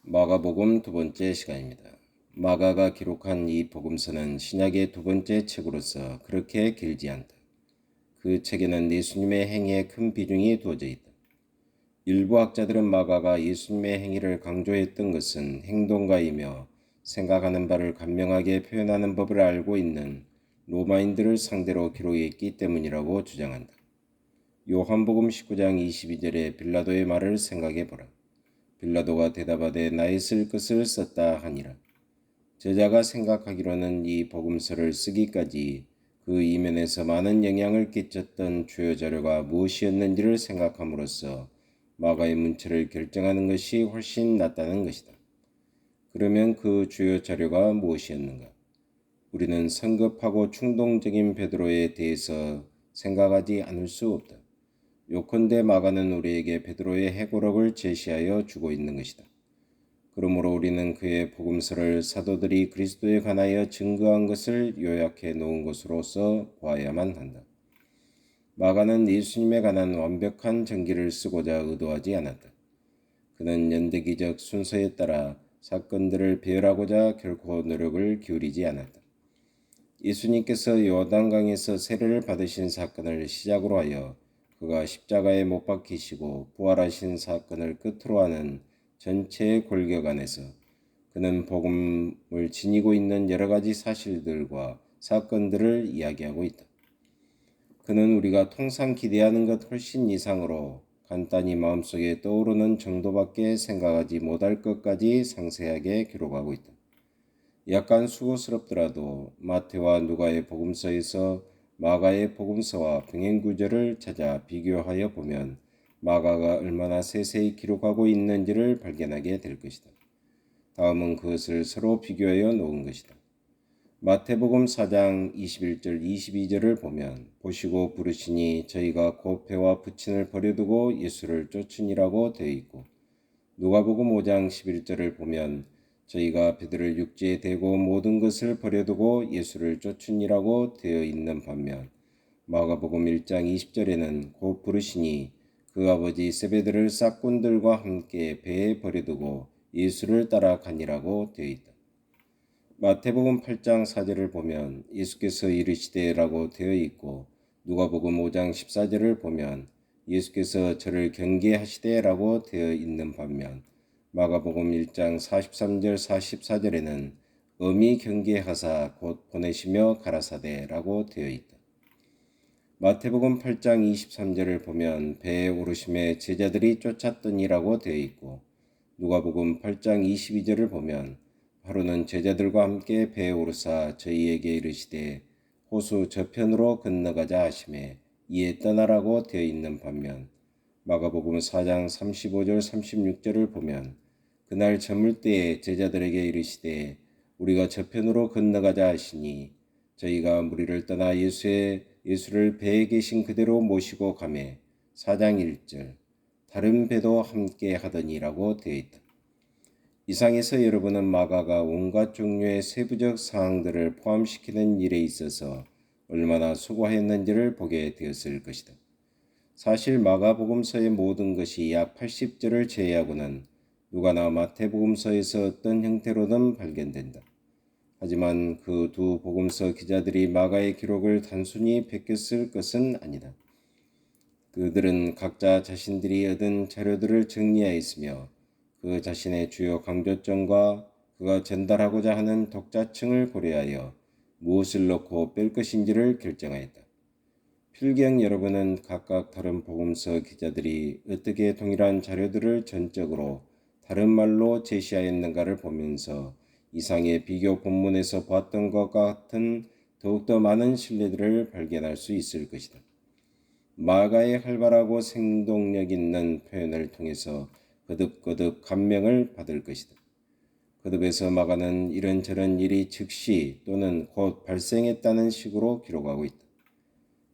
마가복음 두 번째 시간입니다. 마가가 기록한 이 복음서는 신약의 두 번째 책으로서 그렇게 길지 않다. 그 책에는 예수님의 행위에 큰 비중이 두어져 있다. 일부 학자들은 마가가 예수님의 행위를 강조했던 것은 행동가이며 생각하는 바를 간명하게 표현하는 법을 알고 있는 로마인들을 상대로 기록했기 때문이라고 주장한다. 요한복음 19장 22절의 빌라도의 말을 생각해 보라. 빌라도가 대답하되 나의 쓸 것을 썼다 하니라. 저자가 생각하기로는 이 복음서를 쓰기까지 그 이면에서 많은 영향을 끼쳤던 주요 자료가 무엇이었는지를 생각함으로써 마가의 문체를 결정하는 것이 훨씬 낫다는 것이다. 그러면 그 주요 자료가 무엇이었는가? 우리는 성급하고 충동적인 베드로에 대해서 생각하지 않을 수 없다. 요컨대 마가는 우리에게 베드로의 해고록을 제시하여 주고 있는 것이다. 그러므로 우리는 그의 복음서를 사도들이 그리스도에 관하여 증거한 것을 요약해 놓은 것으로서 보아야만 한다. 마가는 예수님에 관한 완벽한 전기를 쓰고자 의도하지 않았다. 그는 연대기적 순서에 따라 사건들을 배열하고자 결코 노력을 기울이지 않았다. 예수님께서 요단강에서 세례를 받으신 사건을 시작으로 하여 그가 십자가에 못 박히시고 부활하신 사건을 끝으로 하는 전체의 골격 안에서 그는 복음을 지니고 있는 여러 가지 사실들과 사건들을 이야기하고 있다. 그는 우리가 통상 기대하는 것 훨씬 이상으로 간단히 마음속에 떠오르는 정도밖에 생각하지 못할 것까지 상세하게 기록하고 있다. 약간 수고스럽더라도 마태와 누가의 복음서에서 마가의 복음서와 병행 구절을 찾아 비교하여 보면 마가가 얼마나 세세히 기록하고 있는지를 발견하게 될 것이다. 다음은 그것을 서로 비교하여 놓은 것이다. 마태복음 4장 21절 22절을 보면 보시고 부르시니 저희가 곧 배와 부친을 버려두고 예수를 쫓으니라고 되어 있고, 누가복음 5장 11절을 보면 저희가 배들을 육지에 대고 모든 것을 버려두고 예수를 쫓으니라고 되어 있는 반면 마가복음 1장 20절에는 곧 부르시니 그 아버지 세베드를 싹꾼들과 함께 배에 버려두고 예수를 따라가니라고 되어 있다. 마태복음 8장 4절을 보면 예수께서 이르시되라고 되어 있고, 누가복음 5장 14절을 보면 예수께서 저를 경계하시되라고 되어 있는 반면 마가복음 1장 43절 44절에는 엄히 경계하사 곧 보내시며 가라사대라고 되어 있다. 마태복음 8장 23절을 보면 배에 오르심에 제자들이 쫓았더니라고 되어 있고, 누가복음 8장 22절을 보면 바로는 제자들과 함께 배에 오르사 저희에게 이르시되 호수 저편으로 건너가자 하시매 이에 떠나라고 되어 있는 반면 마가복음 4장 35절 36절을 보면 그날 저물 때에 제자들에게 이르시되 우리가 저편으로 건너가자 하시니 저희가 무리를 떠나 예수를 배에 계신 그대로 모시고 가매 4장 1절 다른 배도 함께 하더니라고 되어 있다. 이상에서 여러분은 마가가 온갖 종류의 세부적 사항들을 포함시키는 일에 있어서 얼마나 수고했는지를 보게 되었을 것이다. 사실 마가복음서의 모든 것이 약 80절을 제외하고는 누가나 마태복음서에서 어떤 형태로든 발견된다. 하지만 그 두 복음서 기자들이 마가의 기록을 단순히 베꼈을 것은 아니다. 그들은 각자 자신들이 얻은 자료들을 정리하였으며 그 자신의 주요 강조점과 그가 전달하고자 하는 독자층을 고려하여 무엇을 넣고 뺄 것인지를 결정하였다. 필경 여러분은 각각 다른 복음서 기자들이 어떻게 동일한 자료들을 전적으로 다른 말로 제시하였는가를 보면서 이상의 비교 본문에서 보았던 것 같은 더욱더 많은 신뢰들을 발견할 수 있을 것이다. 마가의 활발하고 생동력 있는 표현을 통해서 거듭거듭 감명을 받을 것이다. 거듭에서 마가는 이런저런 일이 즉시 또는 곧 발생했다는 식으로 기록하고 있다.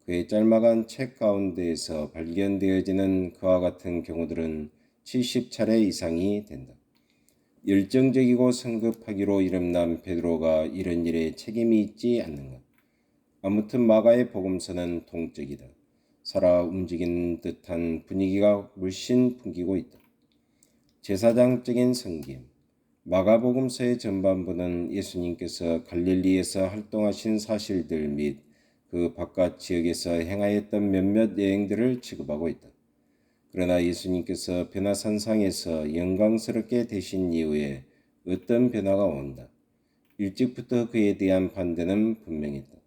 그의 짤막한 책 가운데에서 발견되어지는 그와 같은 경우들은 70차례 이상이 된다. 열정적이고 성급하기로 이름난 베드로가 이런 일에 책임이 있지 않는가? 아무튼 마가의 복음서는 동적이다. 살아 움직이는 듯한 분위기가 물씬 풍기고 있다. 제사장적인 섬김, 마가복음서의 전반부는 예수님께서 갈릴리에서 활동하신 사실들 및 그 바깥 지역에서 행하였던 몇몇 여행들을 취급하고 있다. 그러나 예수님께서 변화산상에서 영광스럽게 되신 이후에 어떤 변화가 온다. 일찍부터 그에 대한 반대는 분명했다.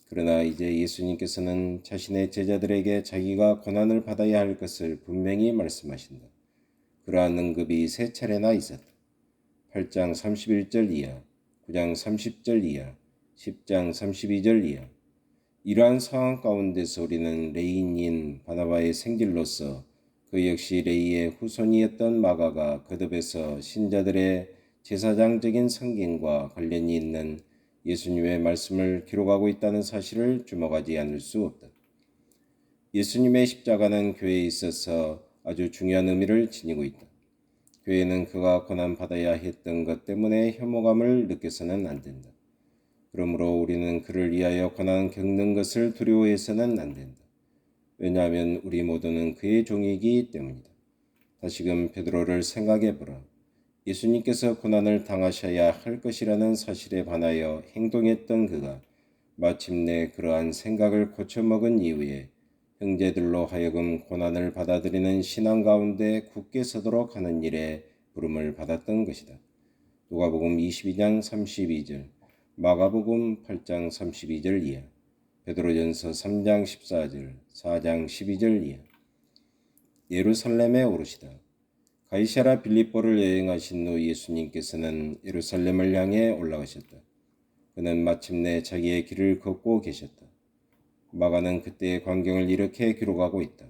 그러나 이제 예수님께서는 자신의 제자들에게 자기가 고난을 받아야 할 것을 분명히 말씀하신다. 그러한 언급이 세 차례나 있었다. 8장 31절 이하, 9장 30절 이하, 10장 32절 이하. 이러한 상황 가운데서 우리는 레위인인 바나바의 생질로서 그 역시 레위의 후손이었던 마가가 거듭해서 신자들의 제사장적인 성경과 관련이 있는 예수님의 말씀을 기록하고 있다는 사실을 주목하지 않을 수 없다. 예수님의 십자가는 교회에 있어서 아주 중요한 의미를 지니고 있다. 교회는 그가 고난받아야 했던 것 때문에 혐오감을 느껴서는 안 된다. 그러므로 우리는 그를 위하여 고난 겪는 것을 두려워해서는 안 된다. 왜냐하면 우리 모두는 그의 종이기 때문이다. 다시금 베드로를 생각해보라. 예수님께서 고난을 당하셔야 할 것이라는 사실에 반하여 행동했던 그가 마침내 그러한 생각을 고쳐먹은 이후에 형제들로 하여금 고난을 받아들이는 신앙 가운데 굳게 서도록 하는 일에 부름을 받았던 것이다. 누가복음 22장 32절, 마가복음 8장 32절 이하, 베드로전서 3장 14절, 4장 12절 이하. 예루살렘에 오르시다. 가이사랴 빌립보를 여행하신 후 예수님께서는 예루살렘을 향해 올라가셨다. 그는 마침내 자기의 길을 걷고 계셨다. 마가는 그때의 광경을 이렇게 기록하고 있다.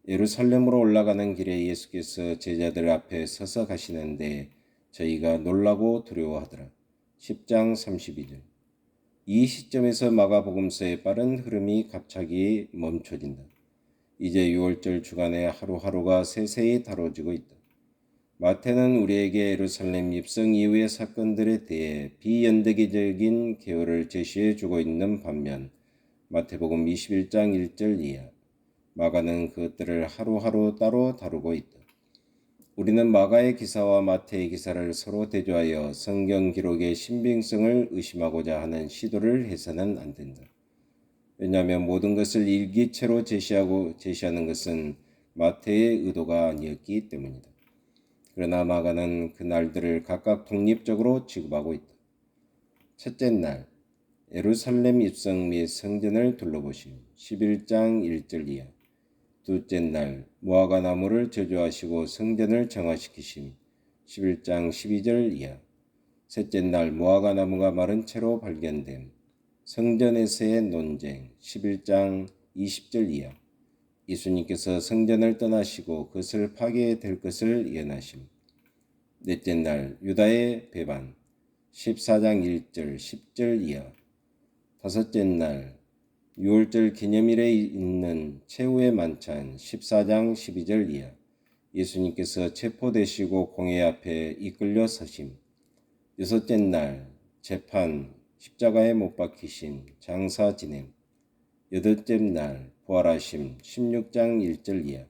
예루살렘으로 올라가는 길에 예수께서 제자들 앞에 서서 가시는데 저희가 놀라고 두려워하더라. 10장 32절. 이 시점에서 마가복음서의 빠른 흐름이 갑자기 멈춰진다. 이제 6월절 주간의 하루하루가 세세히 다뤄지고 있다. 마태는 우리에게 예루살렘 입성 이후의 사건들에 대해 비연대기적인 개요를 제시해 주고 있는 반면 마태복음 21장 1절 이하, 마가는 그것들을 하루하루 따로 다루고 있다. 우리는 마가의 기사와 마태의 기사를 서로 대조하여 성경 기록의 신빙성을 의심하고자 하는 시도를 해서는 안 된다. 왜냐하면 모든 것을 일기체로 제시하는 것은 마태의 의도가 아니었기 때문이다. 그러나 마가는 그 날들을 각각 독립적으로 취급하고 있다. 첫째 날, 예루살렘 입성 및 성전을 둘러보심 11장 1절 이하. 둘째 날, 무화과 나무를 저주하시고 성전을 정화시키심 11장 12절 이하. 셋째 날, 무화과 나무가 마른 채로 발견됨 성전에서의 논쟁 11장 20절 이하. 예수님께서 성전을 떠나시고 그것을 파괴될 것을 예언하심. 넷째 날, 유다의 배반 14장 1절 10절 이하. 다섯째 날, 6월절 기념일에 있는 최후의 만찬 14장 12절 이하. 예수님께서 체포되시고 공회 앞에 이끌려 서심. 여섯째 날, 재판 십자가에 못 박히심 장사 진행. 여덟째 날, 부활하심 16장 1절 이하.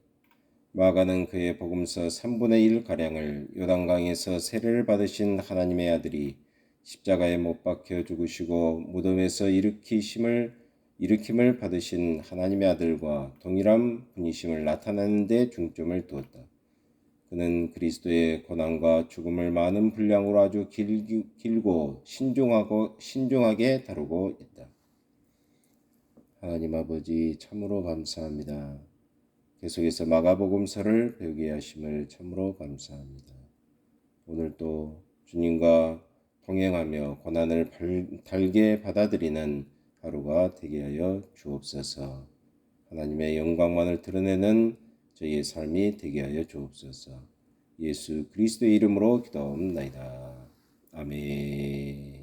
마가는 그의 복음서 3분의 1가량을 요단강에서 세례를 받으신 하나님의 아들이 십자가에 못 박혀 죽으시고 무덤에서 일으킴을 받으신 하나님의 아들과 동일한 분이심을 나타내는 데 중점을 두었다. 그는 그리스도의 고난과 죽음을 많은 분량으로 아주 길고 신중하게 다루고 있다. 하나님 아버지 참으로 감사합니다. 계속해서 마가복음서를 배우게 하심을 참으로 감사합니다. 오늘도 주님과 동행하며 고난을 달게 받아들이는 하루가 되게 하여 주옵소서. 하나님의 영광만을 드러내는 저희의 삶이 되게 하여 주옵소서. 예수 그리스도의 이름으로 기도합나이다. 아멘.